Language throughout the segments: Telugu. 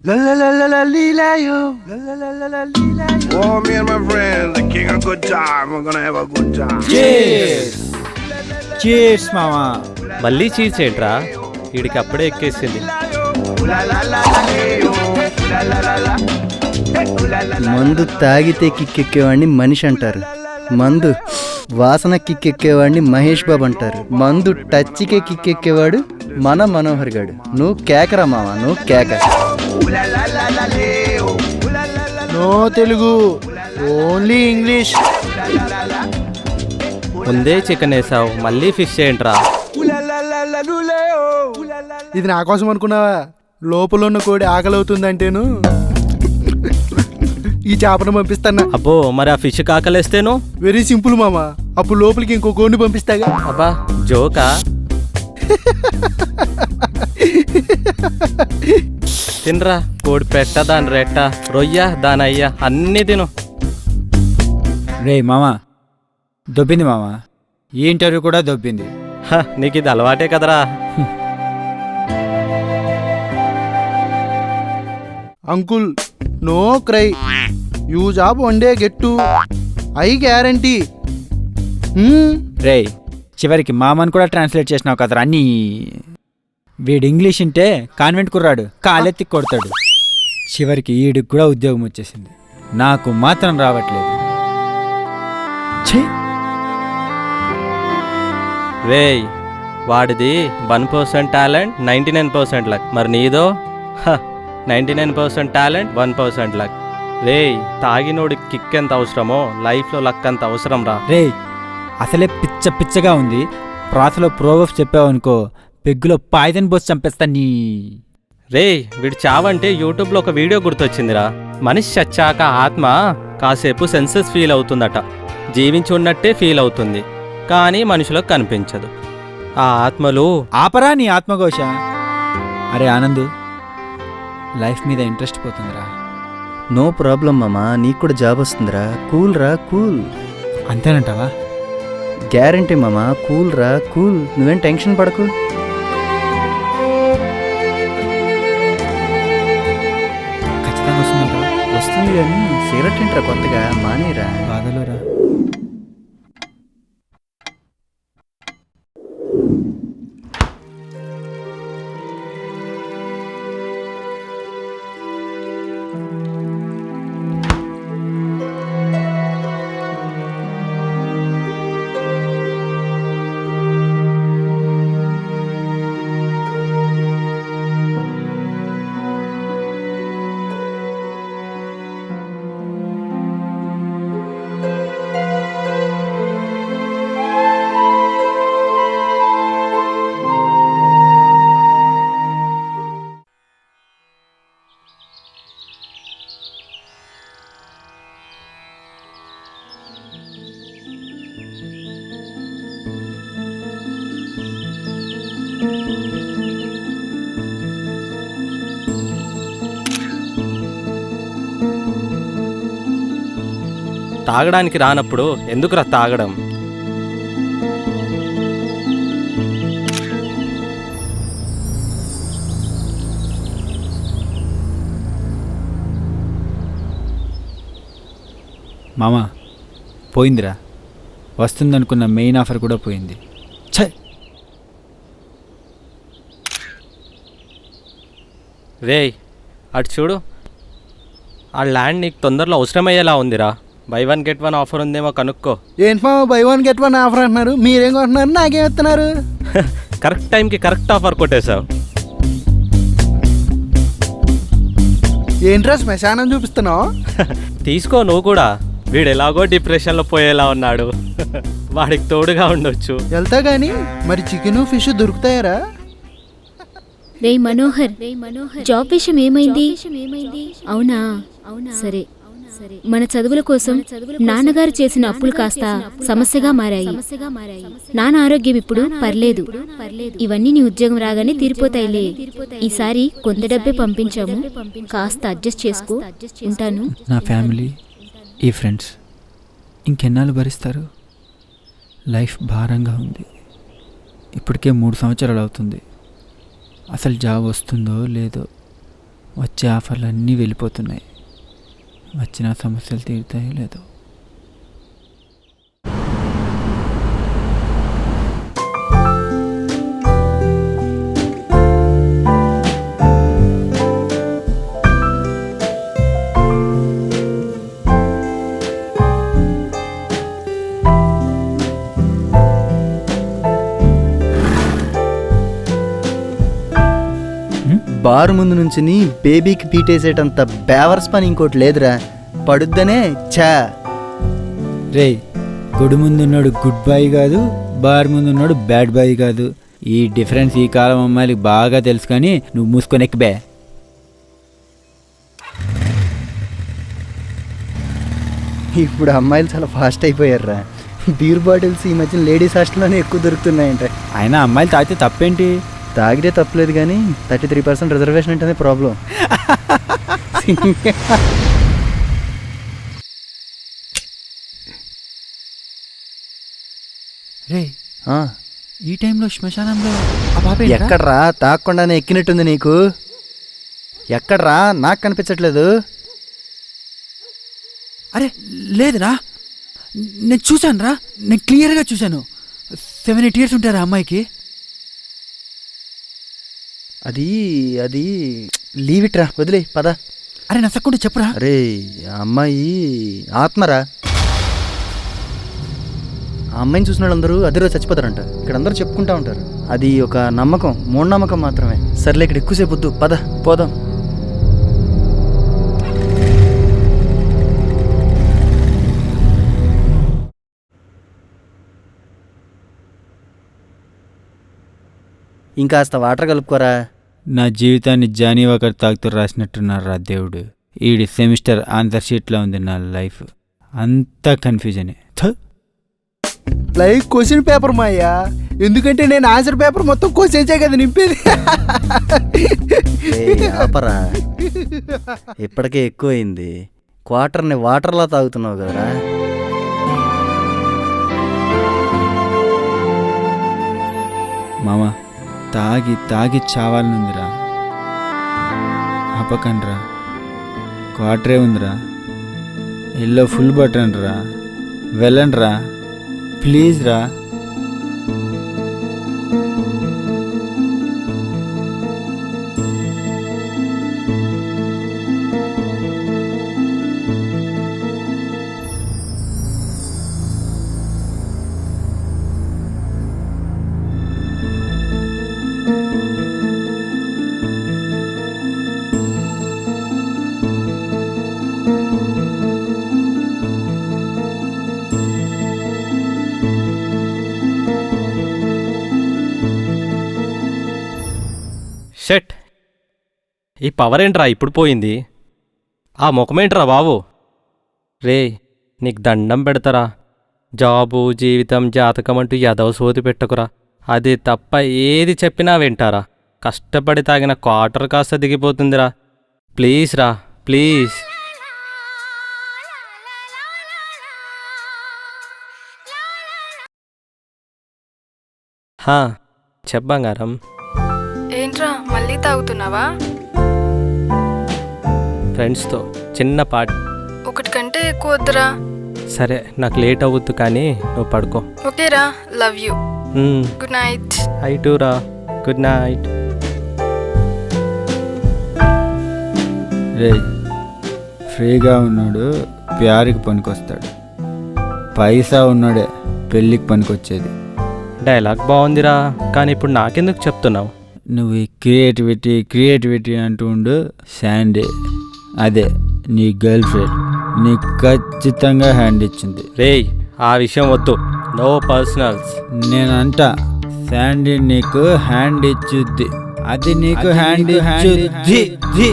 La la la la la lila yo. La la la la la lila yo. Oh, me and my friends, the king of good time. We're gonna have a good time. Cheers మామా. మళ్ళీ చీర్స్ ఏంట్రా? వీడికి అప్పుడే ఎక్కేసింది. La la la la yo. La la la la. మందు తాగితే కిక్కెక్కేవాడిని మనిషి అంటారు, మందు వాసన కిక్కెక్కేవాడిని మహేష్ బాబు అంటారు, మందు టచ్కే కిక్కెక్కేవాడు మన మనోహర్ గాడు. నువ్వు కేకరా మామ, నువ్వు కేక. No Telugu, only English. ముందే చికెన్ వేసావు, మళ్ళీ ఫిష్ ఏంట్రా? ఇది నా కోసం అనుకున్నావా? లోపల ఉన్న కోడి ఆకలి అవుతుందంటేను ఈ చేపను పంపిస్తానా. అబ్బో, మరి ఆ ఫిష్ కాకలేస్తేను? వెరీ సింపుల్ మామ, అప్పుడు లోపలికి ఇంకో కోడిని పంపిస్తాగా. అబ్బా జోకా? తినరా, కోడి పెట్ట, దాని రెట్ట, రొయ్య, దాని అయ్య, అన్నీ తిను. రే మామా, దొబ్బింది మామా, ఈ ఇంటర్వ్యూ కూడా దొబ్బింది. నీకు ఇది అలవాటే కదరా. Uncle no cry, you job one day get to, I guarantee. రే చివరికి మామని కూడా ట్రాన్స్లేట్ చేసినావు కదరా అన్నీ. వీడు ఇంగ్లీష్ ఇంటే కాన్వెంట్ కుర్రాడు, కాలెత్తి కొడతాడు. చివరికి ఈడికి కూడా ఉద్యోగం వచ్చేసింది, నాకు మాత్రం రావట్లేదు. ఛీ! రేయ్, వాడిది 1% టాలెంట్, 99% లక్. మరి నీదో 99% టాలెంట్, 1% లక్. రేయ్, తాగినోడికి కిక్ ఎంత అవసరమో లైఫ్లో లక్ అంత అవసరం రా. రే అసలే పిచ్చ పిచ్చగా ఉంది, ప్రాసలో ప్రోవర్బ్స్ చెప్పావనుకో పెగ్గులో పాయిజన్ పోసి చంపేస్తా నీ. రేయ్, వీడు చావంటే యూట్యూబ్లో ఒక వీడియో గుర్తొచ్చిందిరా. మనిషి చచ్చాక ఆత్మ కాసేపు సెన్సెస్ ఫీల్ అవుతుందట, జీవించి ఉన్నట్టే ఫీల్ అవుతుంది, కానీ మనుషులకు కనిపించదు. ఆ ఆత్మలు ఆపరా నీ ఆత్మఘోష. అరే ఆనందు, లైఫ్ మీద ఇంట్రెస్ట్ పోతుందిరా. నో ప్రాబ్లం మామ, నీకు కూడా జాబ్ వస్తుందిరా. కూల్ రా, కూల్. అంతేనంటావా? గ్యారంటీ మామ, కూల్ రా, కూల్. నువ్వేం టెన్షన్ పడకు. ఖచ్చితంగా వస్తుందంటావా? వస్తుంది కానీ సిగరెట్ ఏంట్రా కొత్తగా, మానేరా. బాధలోరా. తాగడానికి రానప్పుడు ఎందుకురా తాగడం? మామా పోయిందిరా, వస్తుందనుకున్న మెయిన్ ఆఫర్ కూడా పోయింది. ఛ! రేయ్, అటు చూడు, ఆ ల్యాండ్ నీకు తొందరలో అవసరమయ్యేలా ఉందిరా. బై 1 get 1 ఆఫర్ ఉందేమో కనుక్కో. ఏంటి మామ బై 1 get 1 ఆఫర్ అంటున్నారు? మీరేం కొంటున్నారు, నాకేం ఇస్తున్నారు? కరెక్ట్ టైంకి కరెక్ట్ ఆఫర్ కొట్టేశావు. ఏంట్రా శ్మశానం చూపిస్తున్నావు? తీసుకో నువ్వు కూడా. వీడు ఎలాగో డిప్రెషన్లో పోయేలా ఉన్నాడు, వాడికి తోడుగా ఉండొచ్చు. వెళ్తా గానీ మరి చికెన్ ఫిష్ దొరుకుతాయరా? రే మనోహర్, జాబ్ విషయం ఏమైంది? అవునా, సరే. మన చదువుల కోసం నాన్నగారు చేసిన అప్పులు కాస్త సమస్యగా మారాయి. నాన్న ఆరోగ్యం ఇప్పుడు పర్లేదు. ఇవన్నీ నీ ఉద్యోగం రాగానే తీరిపోతాయిలే. ఈసారి కొంత డబ్బే పంపించాము, కాస్త అడ్జస్ట్ చేసుకో. ఉంటాను. నా ఫ్యామిలీ, ఈ ఫ్రెండ్స్ ఇంకెన్నాళ్ళు భరిస్తారు? లైఫ్ భారంగా ఉంది. ఇప్పటికే 3 సంవత్సరాలు అవుతుంది. అసలు జాబ్ వస్తుందో లేదో. వచ్చే ఆఫర్లు అన్నీ వెళ్ళిపోతున్నాయి. వచ్చిన సమస్యలు తీరుతాయో లేదో. బారు ముందు నుంచి బేబీకి పీటేసేటంత బేవర్స్ పని ఇంకోటి లేదురా. పడుద్దనే చా. రే, గుడి ముందున్నాడు గుడ్ బాయ్ కాదు, బార్ ముందున్నాడు బ్యాడ్ బాయ్ కాదు. ఈ డిఫరెన్స్ ఈ కాలం అమ్మాయిలకి బాగా తెలుసు. కానీ నువ్వు మూసుకొని ఎక్కబే. ఇప్పుడు అమ్మాయిలు చాలా ఫాస్ట్ అయిపోయారురా. బీర్ బాటిల్స్ ఈ మధ్య లేడీస్ హాస్టల్లోనే ఎక్కువ దొరుకుతున్నాయంట. అయినా అమ్మాయిలు తాగితే తప్పేంటి? తాగితే తప్పలేదు కానీ 33% రిజర్వేషన్ అంటేనే ప్రాబ్లం. రే, ఈ టైంలో శ్మశానంలో ఎక్కడ్రా? తాగకుండానే ఎక్కినట్టుంది నీకు. ఎక్కడ్రా? నాకు కనిపించట్లేదు. అరే లేదురా, నేను చూశాను రా, నేను క్లియర్గా చూశాను. 7-8 years ఉంటారా అమ్మాయికి? అది అది లీవ్ ఇట్రా, వదిలే పద. అరే నచ్చకుండా చెప్పురా. అరే అమ్మాయి ఆత్మరా. ఆ అమ్మాయిని చూసిన వాళ్ళందరూ అదే రోజు చచ్చిపోతారంట. ఇక్కడ అందరూ చెప్పుకుంటా ఉంటారు. అది ఒక నమ్మకం, మూఢనమ్మకం మాత్రమే. సర్లే, ఇక్కడ ఎక్కువసేపు వద్దు, పద పోదాం. ఇంకాస్త వాటర్ కలుపుకోరా. నా జీవితాన్ని జానీ వాకర్ తాగుతూ రాసినట్టున్నారు రా దేవుడు. ఈడి సెమిస్టర్ ఆన్సర్ షీట్లో ఉంది నా లైఫ్. అంతా కన్ఫ్యూజనే. లైక్ క్వశ్చన్ పేపర్ మాయా. ఎందుకంటే నేను ఆన్సర్ పేపర్ మొత్తం క్వశ్చన్సే కదా నింపేది. ఆపరా, ఇప్పటికే ఎక్కువైంది. క్వార్టర్ని వాటర్లా తాగుతున్నావు కదరా. మామా, తాగి తాగి చావాలనుందిరా. ఆపకండ్రా, క్వార్టరే ఉందిరా. ఎల్లో ఫుల్ బటన్ రా, వెళ్ళండ్రా ప్లీజ్ రా. షట్, ఈ పవర్ ఏంట్రా ఇప్పుడు పోయింది? ఆ ముఖమేంట్రా బాబు? రే, నీకు దండం పెడతారా? జాబు, జీవితం, జాతకం అంటూ ఎదవ సోది పెట్టకురా. అది తప్ప ఏది చెప్పినా వింటారా? కష్టపడి తాగిన క్వార్టర్ కాస్త దిగిపోతుందిరా. ప్లీజ్ రా, ప్లీజ్. చెప్పంగారం. ఏంట్రా మళ్ళీ తాగుతున్నావా? ఫ్రెండ్స్తో చిన్న పార్టీ. ఒకటి కంటే ఎక్కువ వద్దురా. సరే, నాకు లేట్ అవ్వద్దు కానీ నువ్వు పడుకో. ఓకేరా, love you. Good night. I two రా, గుడ్ నైట్. రే, ఫ్రీగా ఉన్నాడు ప్యారికి పనికొస్తాడు, పైసా ఉన్నాడే పెళ్ళికి పనికొచ్చేది. డైలాగ్ బాగుందిరా, కానీ ఇప్పుడు నాకెందుకు చెప్తున్నావు? నువ్వు ఈ క్రియేటివిటీ అంటూ ఉండు. శాండీ, అదే నీ గర్ల్ ఫ్రెండ్, నీకు ఖచ్చితంగా హ్యాండ్ ఇచ్చింది. రేయ్, ఆ విషయం వద్దు, నో పర్సనల్స్. నేనంట శాండీ నీకు హ్యాండ్ ఇచ్చుద్ది, అది నీకు హ్యాండ్ ఇచ్చుద్ది.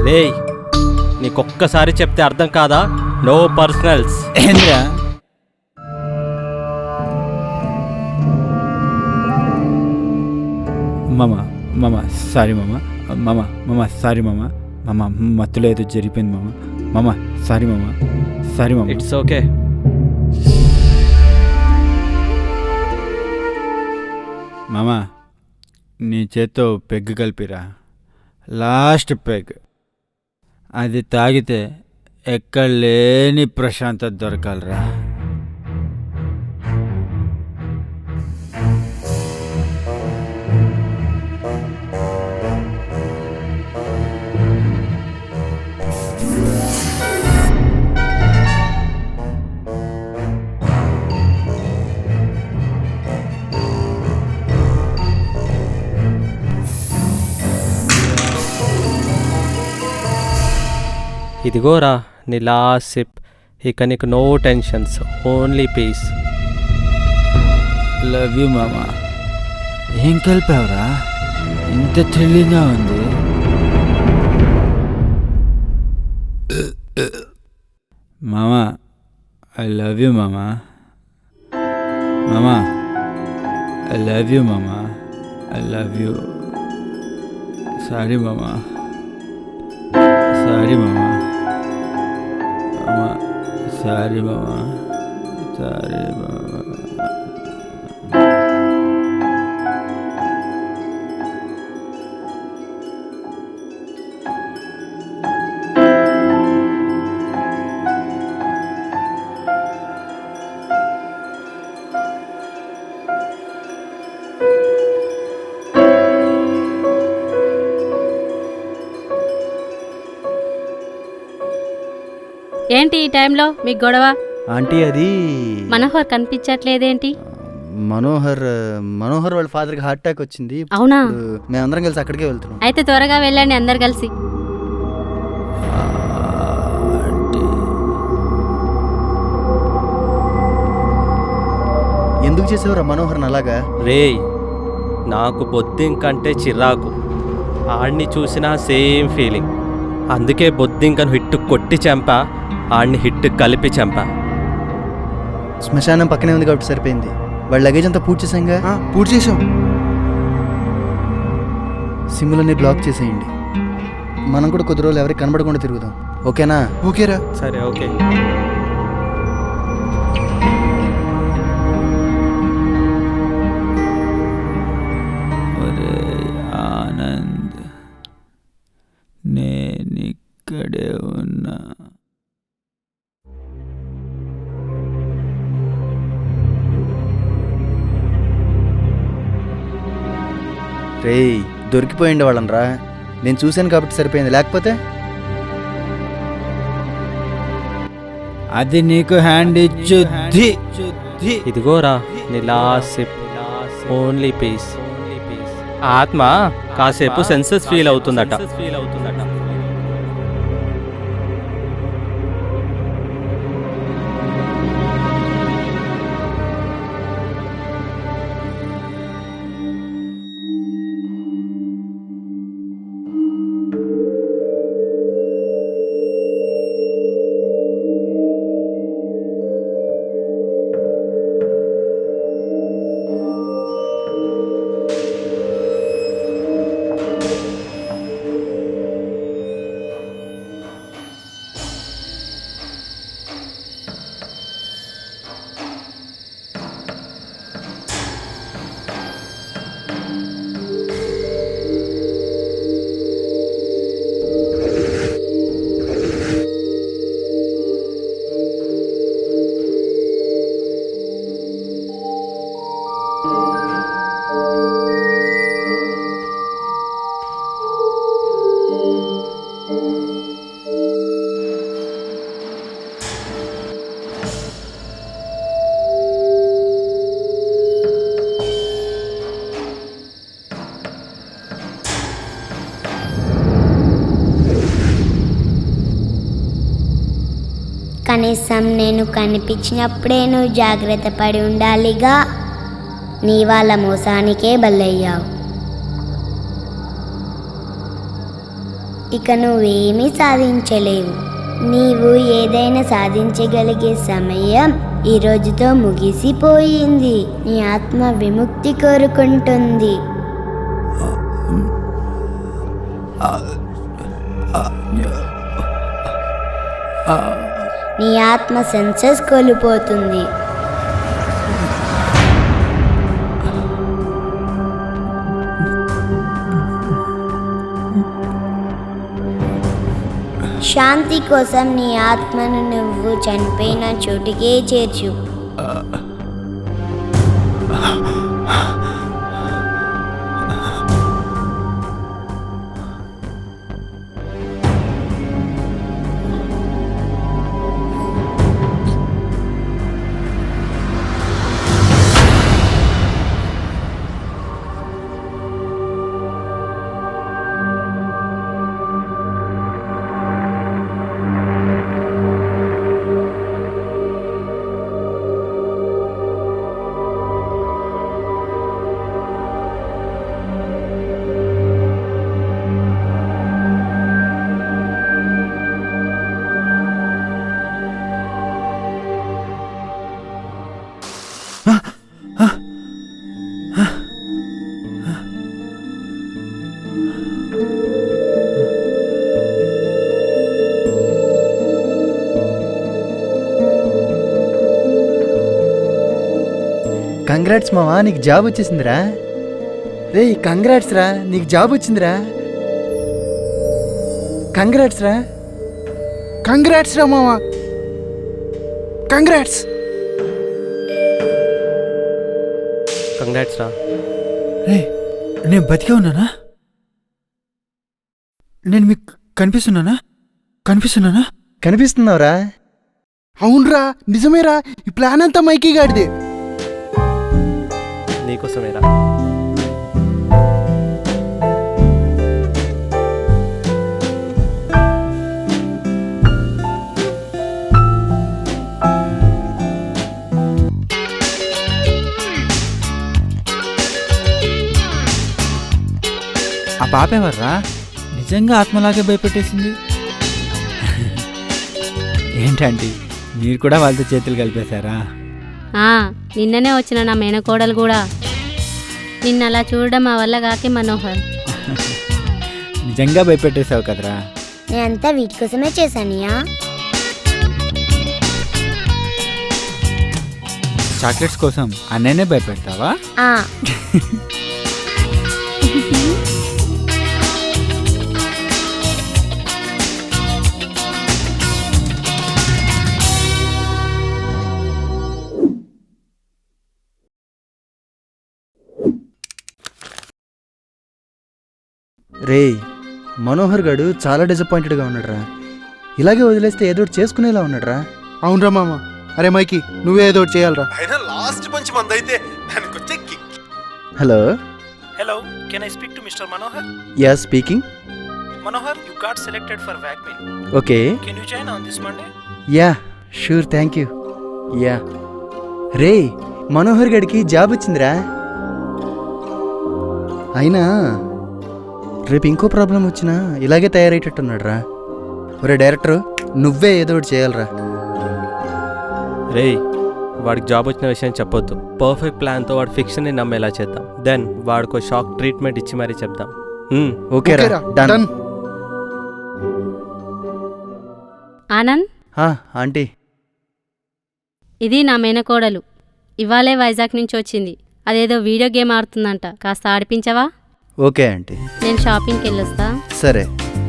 రేయ్, నీకొక్కసారి చెప్తే అర్థం కాదా? No personals. ఏంద్రా? మామ సారీ మామ సారీ మామ మత్తులో ఏదో జరిగిపోయింది మామ సారీ మామ. It's okay. మామ, నీ చేత్తో పెగ్గు కలిపిరా, లాస్ట్ పెగ్. అది తాగితే ఎక్కడ లేని ప్రశాంతత దొరకాలరా. ఇదిగోరా నీ లాస్ట్ సిప్. ఇక నీకు no tensions, only peace. Love you మామా. ఏం కలిపావురా, ఇంత థ్రిల్లింగ్గా ఉంది. మామా ఐ లవ్ యూ మామా. మామా ఐ లవ్ యూ మామా. I love you. సారీ మామా. సారీ మామా. మామా సారీ మామా. సారీ మామా. ఏంటి ఈ టైంలో మీకు గొడవ? ఆంటీ అది మనోహర్ కనిపించట్లేదేంటి? మనోహర్ వాళ్ళ ఫాదర్కి హార్ట్ అటాక్ వచ్చింది. అవునా? మేమందరం కలిసి అక్కడికే వెళ్తున్నాం. అయితే త్వరగా వెళ్ళండి అందరు కలిసి. ఎందుకు చేసేవారా మనోహర్ని అలాగా? రేయ్, నాకు బొద్దింకంటే చిరాకు. ఆడిని చూసినా సేమ్ ఫీలింగ్. అందుకే బొద్దింకను హిట్టు కొట్టి చంపా, ఆడిని హిట్టు కలిపి చంపా. శ్మశానం పక్కనే ఉంది కాబట్టి సరిపోయింది. వాళ్ళ లగేజ్ అంతా పూర్తి చేసాంగా. పూర్తి చేసాం. సిమ్లన్నీ బ్లాక్ చేసేయండి. మనం కూడా కొద్ది రోజులు ఎవరికి కనబడకుండా తిరుగుదాం. ఓకేనా? ఓకేరా. సరే ఓకే. ఆనంద్ నేనిక్కడే ఉన్నా. రేయ్, దొరికిపోయింది వాళ్ళనరా. నేను చూశాను కాబట్టి సరిపోయింది, లేకపోతే అది నీకు హ్యాండ్ ఇచ్చుద్ది. ఇదిగోరా నీ లాస్ట్ సిప్, ఓన్లీ పీస్. ఆత్మ కాసేపు సెన్సెస్ ఫీల్ అవుతుందట. కనీసం నేను కనిపించినప్పుడే నువ్వు జాగ్రత్త పడి ఉండాలిగా. నీ వాళ్ళ మోసానికే బలయ్యావు. ఇక నువ్వేమీ సాధించలేవు. నీవు ఏదైనా సాధించగలిగే సమయం ఈ రోజుతో ముగిసిపోయింది. నీ ఆత్మ విముక్తి కోరుకుంటుంది. నీ ఆత్మ సెన్సెస్ కోల్పోతుంది. శాంతి కోసం నీ ఆత్మను నువ్వు చనిపోయిన చోటికే చేర్చు. కంగ్రాట్స్ మావా, నీకు జాబ్ వచ్చేసిందిరా. రే కంగ్రాట్స్ రా, నీకు జాబ్ వచ్చిందిరా. కంగ్రాట్స్ రా. కంగ్రాట్స్ రా మామ, కంగ్రాట్స్. కంగ్రాట్స్ రా. రే నేను బతికే ఉన్నానా? నేను మీకు కనిపిస్తున్నానా? కనిపిస్తున్నావురా. అవునరా, నిజమేరా. ఈ ప్లాన్ అంతా మైకీ గాడిదే. నీకోసమేరా. ఆ పాప ఎవర్రా? నిజంగా ఆత్మలాగే భయపెట్టేసింది. ఏంటండి మీరు కూడా వాళ్ళతో చేతులు కలిపేశారా? నిన్ననే వచ్చిన నా మేనకోడలు కూడా. నిన్న అలా చూడడం మా వల్ల కాకే మనోహర్. నిజంగా భయపెట్టేశావు కదరా. నేనంతా వీటి కోసమే చేశానియా. చాక్లెట్స్ కోసం అన్నయ్యనే భయపెడతావా? రే మనోహర్ గాడు చాలా డిసప్పాయింటెడ్గా ఉన్నాడురా. ఇలాగే వదిలేస్తే ఏదో ఒకటి చేసుకునేలా ఉన్నాడురా. అవునరా మామ. అరే మైకీ, నువ్వే ఏదో ఒకటి చేయాలరా. అయినా లాస్ట్ పంచ్ మందైతే దానికి వచ్చే kick. Hello. Hello, can I speak to Mr. Manohar? Yeah speaking. Manohar, you got selected for Wagmin. Okay. Can you join on this Monday? Yeah sure, thank you. Yeah. రే మనోహర్ గడికి జాబ్ వచ్చిందిరా. అయినా రేపు ఇంకో ప్రాబ్లం వచ్చినా ఇలాగే తయారయ్యేటట్టున్నాడు రా. ఒరే డైరెక్టర్, నువ్వే ఏదో ఒకటి చేయాలరా. రేయ్, వాడికి జాబ్ వచ్చిన విషయం చెప్పొద్దు. పర్ఫెక్ట్ ప్లాన్తో వాడు ఫిక్షన్ని నమ్మేలా చేద్దాం. దెన్ వాడికో షాక్ ట్రీట్మెంట్ ఇచ్చి మరీ చెప్దాం. ఓకేరా, డన్. ఆనంద్, ఆంటీ, ఇది నా మేనకోడలు. ఇవాళే వైజాగ్ నుంచి వచ్చింది. అదేదో వీడియో గేమ్ ఆడుతుందంట, కాస్త ఆడిపించవా? Okay aunty. నేను షాపింగ్కి వెళ్ళొస్తా. సరే.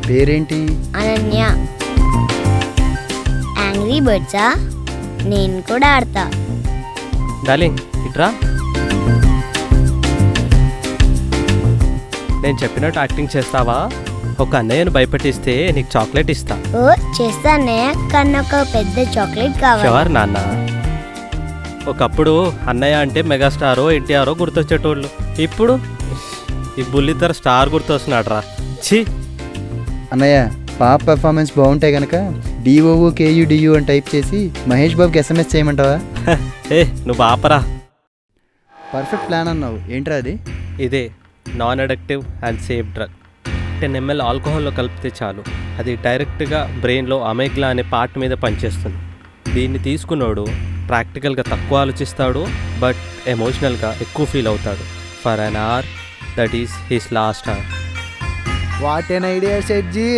పేరేంటి? అనన్య. యాంగ్రీ బర్డ్సా? నేను కూడా ఆడతా. డార్లింగ్ ఇట్రా. నేను చెప్పినట్టు యాక్టింగ్ చేస్తావా? ఒక అన్నయ్యను భయపెట్టిస్తే నీకు చాక్లెట్ ఇస్తా. ఓ చేస్తానే, కానీ ఒక పెద్ద చాక్లెట్ కావాలి. షవర్ నాన్న. ఒకప్పుడు అన్నయ్య అంటే మెగాస్టారో ఎన్టీఆరో గుర్తొచ్చేటోళ్ళు. ఇప్పుడు ఈ బుల్లితర స్టార్ గుర్తొస్తున్నాడు రా. ఛీ అన్నయ్య, పాప పెర్ఫార్మెన్స్ బాగుంటే గనక డిఓఓ కేయుడియు అని టైప్ చేసి మహేష్ బాబుకి SMS చేయమంటావా? ఏ నువ్వు ఆపరా. పర్ఫెక్ట్ ప్లాన్ అన్నావు. ఏంట్రా అది? ఇదే non addictive and safe drug. 10 ml ఆల్కహాల్లో కలిపితే చాలు, అది డైరెక్ట్గా బ్రెయిన్లో అమెగ్లా అనే పార్ట్ మీద పనిచేస్తుంది. దీన్ని తీసుకున్నాడు ప్రాక్టికల్గా తక్కువ ఆలోచిస్తాడు, బట్ ఎమోషనల్గా ఎక్కువ ఫీల్ అవుతాడు. For an hour, that is his last hour. What an idea సెట్జీ.